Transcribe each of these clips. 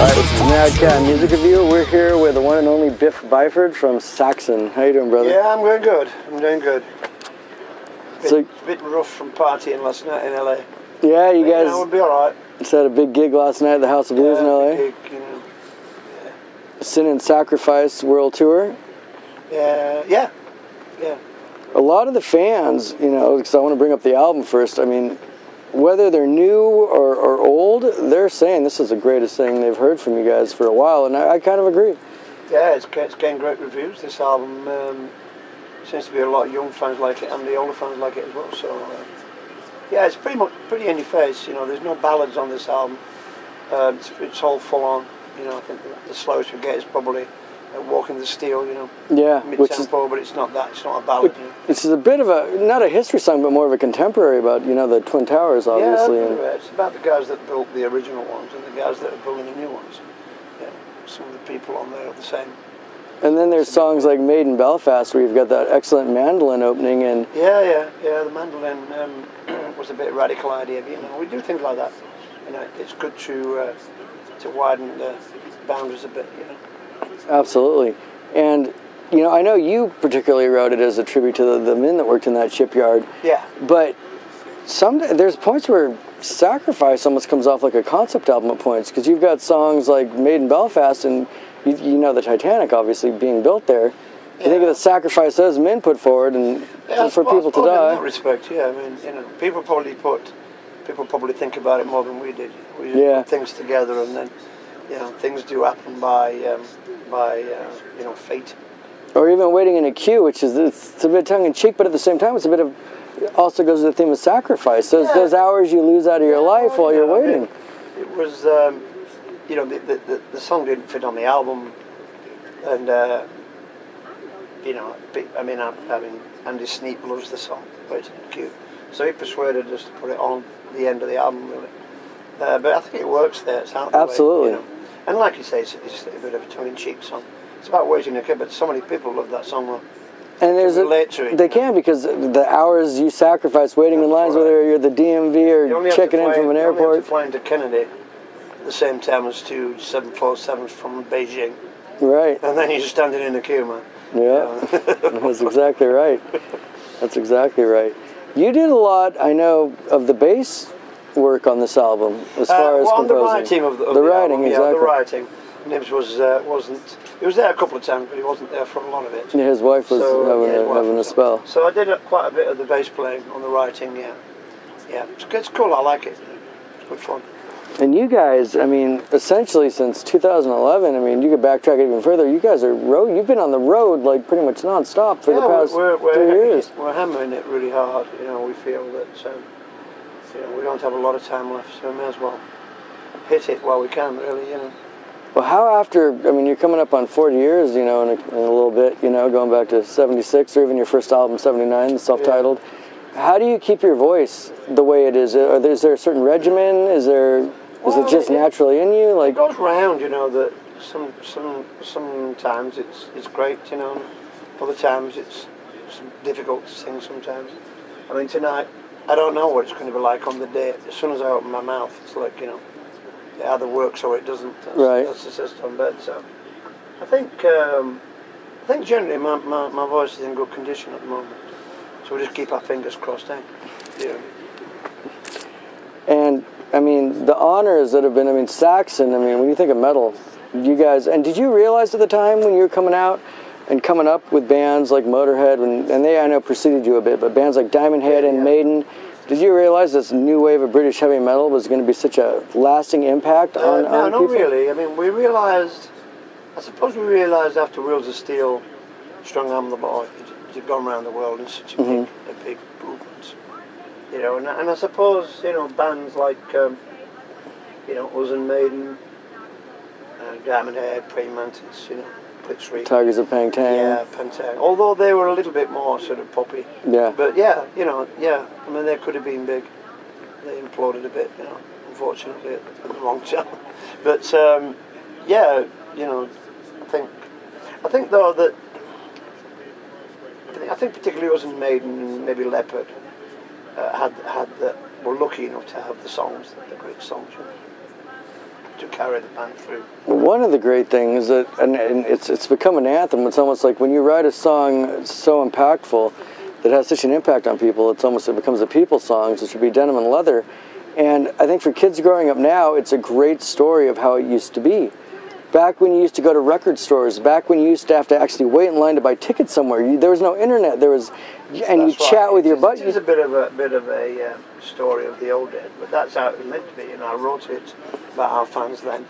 Alright, this is Madcap Music Review. We're here with the one and only Biff Byford from Saxon. How you doing, brother? Yeah, I'm doing good. I'm doing good. It's a bit rough from partying last night in LA. Yeah, you guys. We'll be alright. Just had a big gig last night at the House of Blues in LA. Big gig, you know. Sin and Sacrifice World Tour. Yeah. A lot of the fans, you know, because I want to bring up the album first. I mean, whether they're new or old, they're saying this is the greatest thing they've heard from you guys for a while, and I kind of agree. Yeah, it's getting great reviews. This album seems to be a lot of young fans like it, and the older fans like it as well. So, yeah, it's pretty in your face. You know, there's no ballads on this album. It's all full on. You know, I think the slowest we get is probably Walking the Steel, you know. Yeah, mid-tempo, but it's not that. It's not a ballad. You know. Which is a bit of not a history song, but more of a contemporary about, you know, the Twin Towers, obviously. Yeah, it's about the guys that built the original ones and the guys that are building the new ones. Yeah, some of the people on there are the same. And then there's songs like Made in Belfast, where you've got that excellent mandolin opening, and yeah. The mandolin was a bit of a radical idea, but, you know, we do things like that. You know, it's good to widen the boundaries a bit, you know. Absolutely. And, you know, I know you particularly wrote it as a tribute to the men that worked in that shipyard. Yeah. But there's points where Sacrifice almost comes off like a concept album at points, because you've got songs like Made in Belfast, and you know the Titanic obviously being built there. You think of the sacrifice those men put forward, and for people to die. In that respect, yeah. I mean, you know, people probably think about it more than we did. We put things together, and then, you know, things do happen by you know, fate. Or even waiting in a queue, which is it's a bit tongue-in-cheek, but at the same time it's a bit of, it also goes to the theme of sacrifice. Those hours you lose out of your life while you're waiting. I mean, it was, you know, the song didn't fit on the album, and you know, I mean, Andy Sneap loves the song, Waiting in a Queue, so he persuaded us to put it on the end of the album, really. But I think it works there. It's out absolutely. Way, you know? And like you say, it's a bit of a tongue-in-cheek song. It's about waiting in a queue, but so many people love that song. And they can, because the hours you sacrifice waiting in lines, whether you're at the DMV or checking in from an airport. You only have to fly into Kennedy at the same time as two 747s from Beijing. Right. And then you're standing in the queue, man. Yeah, that's exactly right. That's exactly right. You did a lot, I know, of the bass work on this album, as far as composing. The writing of the writing, album, exactly. Yeah, the writing. Nibs wasn't. He was there a couple of times, but he wasn't there for a lot of it. Yeah, his wife was having a spell. So I did quite a bit of the bass playing on the writing. Yeah. It's cool. I like it. It's good fun. And you guys, I mean, essentially since 2011, I mean, you could backtrack it even further. You guys you've been on the road like pretty much non-stop for the past 3 years. We're hammering it really hard. You know, we feel that. You know, we don't have a lot of time left, so we may as well hit it while we can, really, you know. Well, how after, I mean, you're coming up on 40 years, you know, in a little bit, you know, going back to 76, or even your first album, 79, self-titled. Yeah. How do you keep your voice the way it is? Is there a certain regimen? Is it just naturally in you? Like, it goes round, you know, that sometimes it's great, you know, other times it's difficult to sing sometimes. I mean, tonight, I don't know what it's going to be like on the day. As soon as I open my mouth, it's like, you know, it either works or it doesn't. That's the system. But I think generally my voice is in good condition at the moment. So we just keep our fingers crossed, eh? Yeah. And I mean, the honors that have been, I mean, Saxon, I mean, when you think of metal, you guys, and did you realize at the time when you were coming out and coming up with bands like Motorhead, and they, I know, preceded you a bit, but bands like Diamond Head and Maiden, did you realize this new wave of British heavy metal was going to be such a lasting impact on people? No, not really. I mean, I suppose we realised after Wheels of Steel, Strong Arm the Boy, it had gone around the world in such a big movement. You know, and I suppose, you know, bands like, you know, us and Maiden, Diamond Head, Praying Mantis, you know, Tigers of Pang Tang. Yeah, Pang Tang. Although they were a little bit more sort of poppy. Yeah. But yeah, you know, I mean, they could have been big. They imploded a bit, you know, unfortunately at the wrong time. But yeah, you know, I think though that I think particularly us and Maiden and maybe Leopard were lucky enough to have the songs, the great songs. You know. to carry the band through. One of the great things that, and it's become an anthem. It's almost like when you write a song so impactful that has such an impact on people, it becomes a people song. So it should be Denim and Leather. And I think for kids growing up now, it's a great story of how it used to be. Back when you used to go to record stores, back when you used to have to actually wait in line to buy tickets somewhere, there was no internet. There was, and you chat with your buddy. It's a bit of a story of the old days, but that's how it was meant to be. I wrote it about our fans then,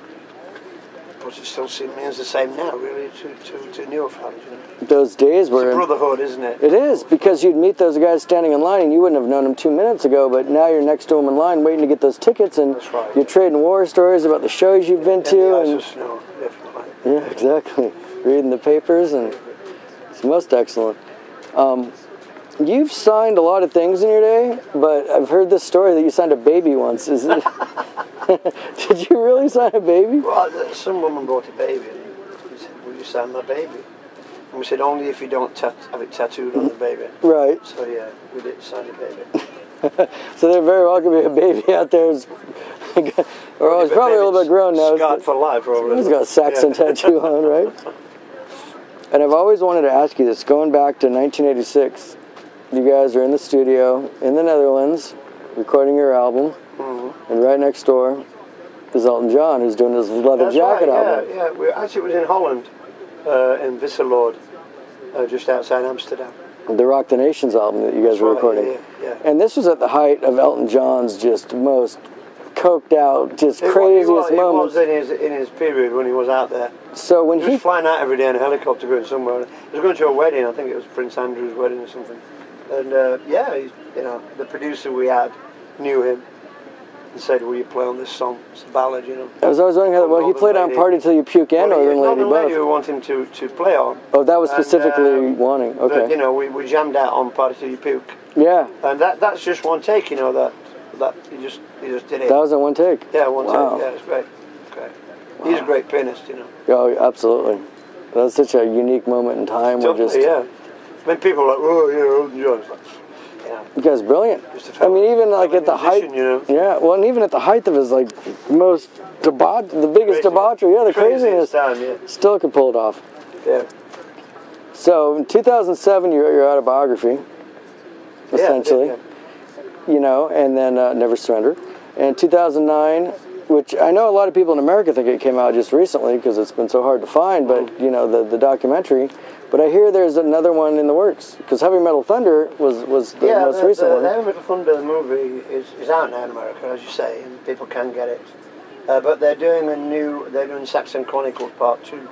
but it still remains the same now, really, to newer fans. Those days were it's a brotherhood, isn't it? It is, because you'd meet those guys standing in line, and you wouldn't have known them 2 minutes ago, but now you're next to them in line waiting to get those tickets, and you're trading war stories about the shows you've been to. And the ice of snow, definitely. Yeah, exactly. Reading the papers, and it's most excellent. You've signed a lot of things in your day, but I've heard this story that you signed a baby once. Is it? Did you really sign a baby? Well, some woman brought a baby, and he said, "Will you sign my baby?" And we said, "Only if you don't have it tattooed on the baby." Right. So yeah, we did sign a baby. So there very well could be a baby out there, or it's probably a little bit grown now. Scarred for life, probably. He's got a Saxon tattoo on, right? And I've always wanted to ask you this. Going back to 1986, you guys are in the studio in the Netherlands, recording your album, and right next door is Elton John, who's doing his Leather Jacket album. Yeah. It was in Holland, in Visseloord, just outside Amsterdam. The Rock the Nations album that you guys were recording. Yeah. And this was at the height of Elton John's just most coked out, just craziest moments. It was in his period when he was out there. So when he was flying out every day in a helicopter going somewhere. He was going to a wedding. I think it was Prince Andrew's wedding or something. And the producer we had knew him and said, "Will you play on this song? It's a ballad, I was always wondering how. Well, he played on "Party Till You Puke" and "Northern Lady" both. Lady we want him to play on. Oh, that was specifically wanting. Okay. But, we jammed out on "Party Till You Puke." Yeah. And that's just one take. That he just did it. That was in one take. Yeah, one take. Yeah, it's great. Wow. He's a great pianist, Oh, absolutely. That was such a unique moment in time. Totally, yeah. When people are like, Elton John, it's like, you guys brilliant. I mean, even like at the height, yeah. Well, and even at the height of his most the biggest debauchery, the craziness, still could pull it off. Yeah. So in 2007, you wrote your autobiography, essentially. Yeah. And then Never Surrender. And 2009, which I know a lot of people in America think it came out just recently because it's been so hard to find, but the documentary. But I hear there's another one in the works because Heavy Metal Thunder was the most recent one. The Heavy Metal Thunder, the movie, is out now in America, as you say, and people can get it. But they're doing Saxon Chronicles Part 2.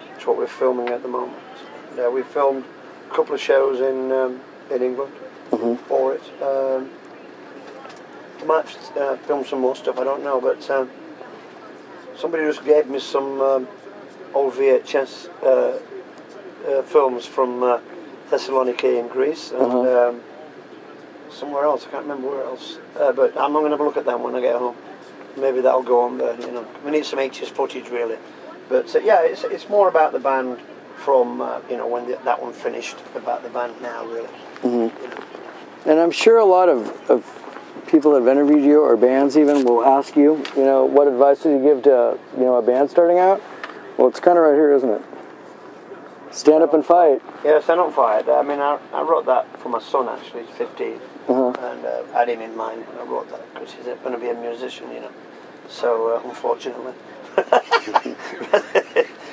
That's what we're filming at the moment. We filmed a couple of shows in England for it. I might film some more stuff, I don't know, but somebody just gave me some old VHS films from Thessaloniki in Greece and somewhere else. I can't remember where else. But I'm going to have a look at them when I get home. Maybe that'll go on there. We need some HS footage really. But it's more about the band from when that one finished, about the band now really. And I'm sure a lot of people that have interviewed you or bands even will ask you, what advice would you give to a band starting out? Well, it's kind of right here, isn't it? Stand up and fight. Yeah, stand up and fight. I mean, I wrote that for my son, actually. He's 15. And I had him in mind when I wrote that, because he's going to be a musician, So, unfortunately. He's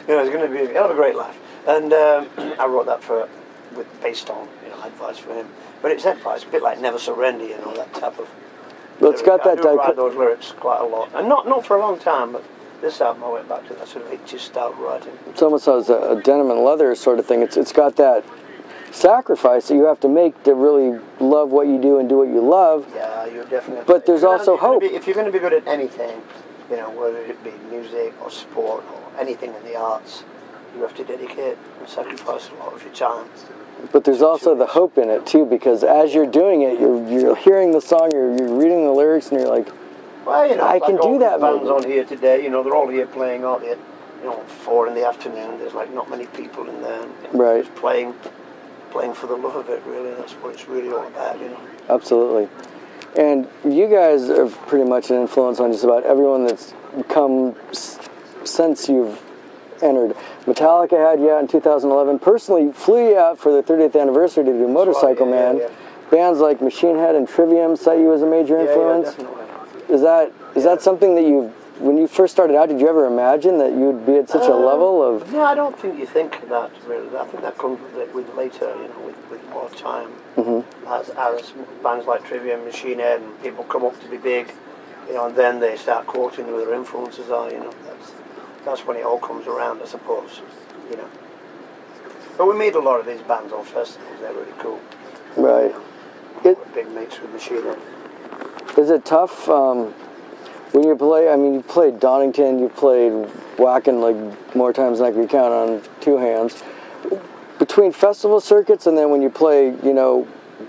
going to he'll have a great life. And I wrote that based on, advice for him. But it's advice, a bit like Never Surrender, that type of... Well, it's got that... I do write those lyrics quite a lot. And not for a long time, but... This album, I went back to that sort of 80s style writing. It's almost as a denim and leather sort of thing. It's got that sacrifice that you have to make to really love what you do and do what you love. Yeah, you're definitely. But there's also hope. If you're going to be good at anything, whether it be music or sport or anything in the arts, you have to dedicate and sacrifice a lot of your time. But there's also the hope in it too, because as you're doing it, you're hearing the song, you're reading the lyrics, and you're like, well, I can do that. Bands on here today, they're all here playing, aren't they? 4 in the afternoon. There's not many people in there. Right. Just playing for the love of it. Really, that's what it's really all about. Absolutely. And you guys are pretty much an influence on just about everyone that's come since you've entered. Metallica had you out in 2011. Personally, flew you out for the 30th anniversary to do Motorcycle Man. Yeah. Bands like Machine Head and Trivium cite you as a major influence. Yeah, is that something that when you first started out, did you ever imagine that you would be at such a level of? No, I don't think you think that really. I think that comes with later, with more time. Mm-hmm. As bands like Trivium, Machine Head, and people come up to be big, and then they start quoting who their influences are. That's when it all comes around, I suppose. But we meet a lot of these bands on festivals. They're really cool. Right. Big mates with Machine Head. Is it tough when you play? I mean, you played Donington, you played Wacken like more times than I can count on two hands. Between festival circuits and then when you play,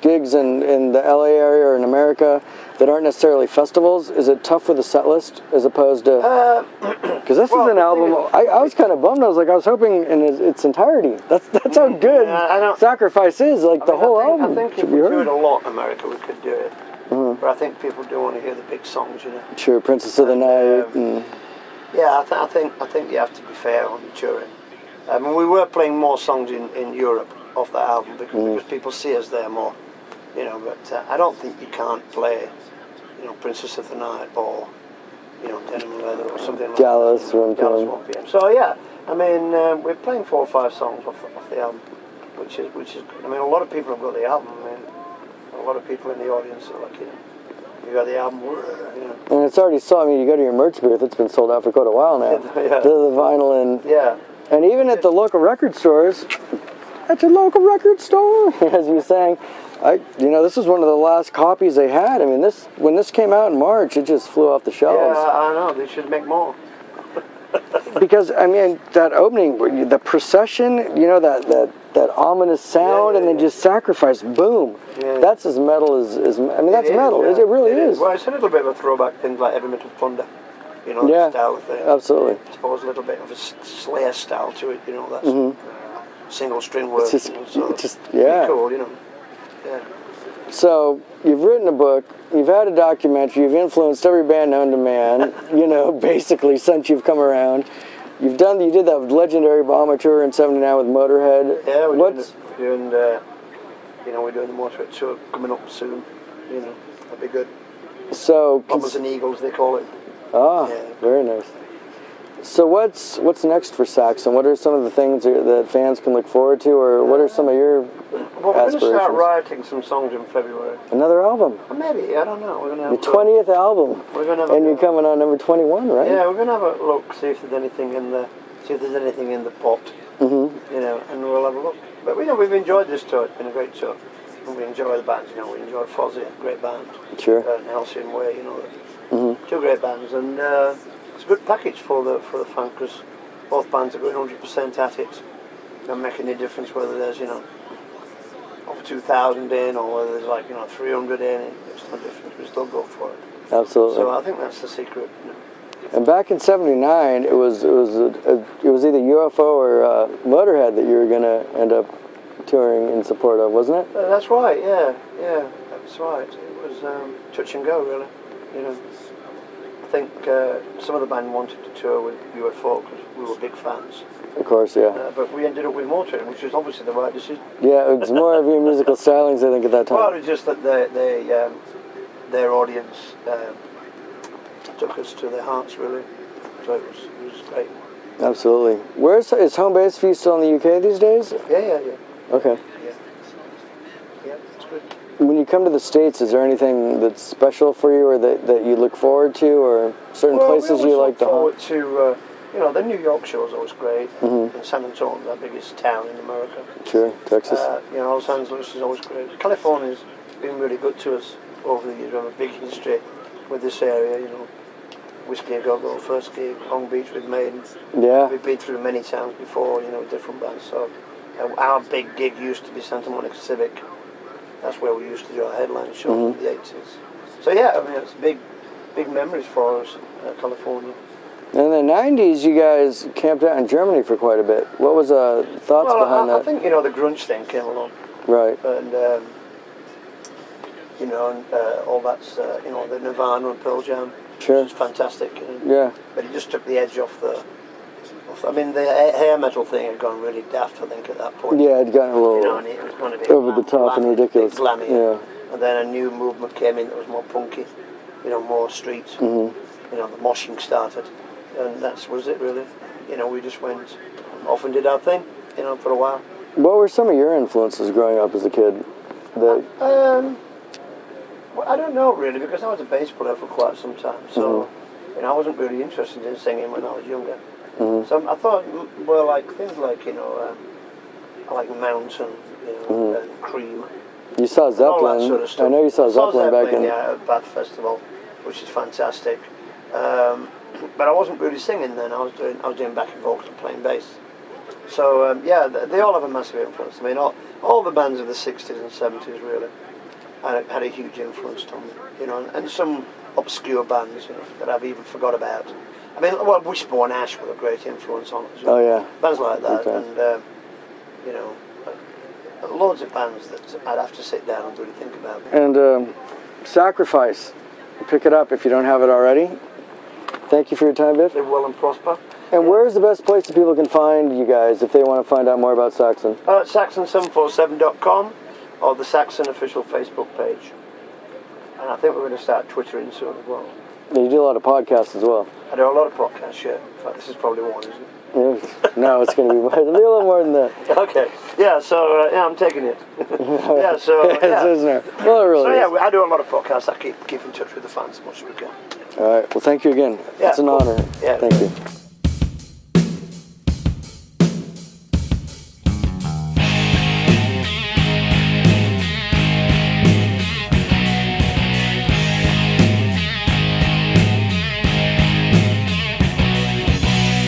gigs in the LA area or in America that aren't necessarily festivals, is it tough with the set list as opposed to? Because this is an album. I was kind of bummed. I was hoping in its entirety. That's how good Sacrifice is. Like the whole album. I think if we do it a lot in America, we could do it. Mm-hmm. But I think people do want to hear the big songs, Sure, Princess of the Night. Yeah, I think you have to be fair on the touring. I mean, we were playing more songs in Europe off that album because people see us there more, But I don't think you can't play, Princess of the Night or, Denim and Leather or something like Dallas, that. Dallas 1 p.m. So yeah, I mean, we're playing 4 or 5 songs off the album, which is. I mean, a lot of people have got the album. I mean, a lot of people in the audience are like, you got the album, And it's already sold. I mean, you go to your merch booth; it's been sold out for quite a while now. Yeah. The vinyl and yeah. And even at the local record stores, at your local record store, as you were saying, this is one of the last copies they had. I mean, when this came out in March, it just flew off the shelves. Yeah, I know. They should make more. Because, I mean, that opening, the procession, that ominous sound, and then just Sacrifice, boom. Yeah. That's as metal as I mean, that's metal. It really is. Well, it's a little bit of a throwback, things like Heavy Metal Thunder. Yeah, style thing. Absolutely. I suppose a little bit of a Slayer style to it, that's single string work. It's just pretty cool, Yeah. So, you've written a book, you've had a documentary, you've influenced every band known to man, basically since you've come around. You did that legendary Bomber tour in '79 with Motorhead. Yeah, we're doing the Motorhead tour coming up soon. That'd be good. So, Bombers and Eagles, they call it. Ah, yeah. Very nice. So what's next for Saxon? What are some of the things that fans can look forward to, or what are some of your aspirations? We're going to start writing some songs in February. Another album? Or maybe, I don't know. We're going to have your 20th album. We're going to have and you're coming on number 21, right? Yeah, we're going to have a look, see if there's anything in the pot. Mm-hmm. And we'll have a look. But we've enjoyed this tour. It's been a great tour. And we enjoy the bands. We enjoy Fozzy, great band. Sure. Halcyon Way, Two great bands, and it's a good package for the fan because both bands are going 100% at it. Don't make any difference whether there's over 2,000 in or whether there's 300 in. It's no difference. We still go for it. Absolutely. So I think that's the secret. And back in '79, it was either UFO or Motorhead that you were going to end up touring in support of, wasn't it? That's right. Yeah, that's right. It was touch and go, really. I think some of the band wanted to tour with UFO because we were big fans. Of course, yeah. But we ended up with Motorhead, which was obviously the right decision. Yeah, it's more of your musical stylings, I think, at that time. Well, it's just that their audience took us to their hearts, really. So it was great. Absolutely. Is home base for you still in the UK these days? Yeah. Okay. Yeah, it's good. When you come to the States, is there anything that's special for you or that you look forward to or certain places you like to look forward to, the New York show is always great. Mm-hmm. And San Antonio, the biggest town in America. Sure, Texas. Los Angeles is always great. California's been really good to us over the years. We have a big history with this area, Whiskey A Go-Go, first gig, Long Beach with Maiden. Yeah. We've been through many towns before, with different bands. So our big gig used to be Santa Monica Civic. That's where we used to do our headline shows in the 80s. So yeah, it's big memories for us, California. In the 90s, you guys camped out in Germany for quite a bit. What was thoughts behind that? I think, the grunge thing came along. Right. And, all that's, the Nirvana and Pearl Jam Sure. Which is fantastic. You know? Yeah. But it just took the edge off the. I mean, the hair metal thing had gone really daft, I think, at that point. Yeah, it got a little, you know, and it was going to be over the top and ridiculous. Glammy. Yeah. And then a new movement came in that was more punky, you know, more street. Mm-hmm. You know, the moshing started, and that was it really. You know, we just went off and did our thing, you know, for a while. What were some of your influences growing up as a kid? Well, I don't know really, because I was a bass player for quite some time, so you know, I wasn't really interested in singing when I was younger. So I thought, well, like things like, you know, I like Mountain, you know, and Cream. You saw Zeppelin. All that sort of stuff. I know you saw Zeppelin back in. Yeah, at Bath Festival, which is fantastic. But I wasn't really singing then. I was doing backing vocals and playing bass. So yeah, they all have a massive influence. I mean, all the bands of the '60s and '70s really had a huge influence on me. You know, and some obscure bands, you know, that I've even forgot about. I mean, well, Wishbone Ash were a great influence on us. Oh yeah. Bands like that, Okay. and you know, loads of bands that I'd have to sit down and really think about. And Sacrifice, pick it up if you don't have it already. Thank you for your time, Biff. Live well and prosper. And where's the best place that people can find you guys if they want to find out more about Saxon? Saxon747.com or the Saxon official Facebook page. And I think we're going to start Twittering soon as well. You do a lot of podcasts as well. I do a lot of podcasts, yeah. In fact, this is probably one, isn't it? No, it's going to be more. It'll be a little more than that. Okay. Yeah, so, yeah, I'm taking it. Yeah, so, yeah. Isn't it? Well, it really So, yeah, is. I do a lot of podcasts. I keep in touch with the fans as much as we can. All right. Well, thank you again. Yeah, It's an cool. honor. Yeah. Thank you.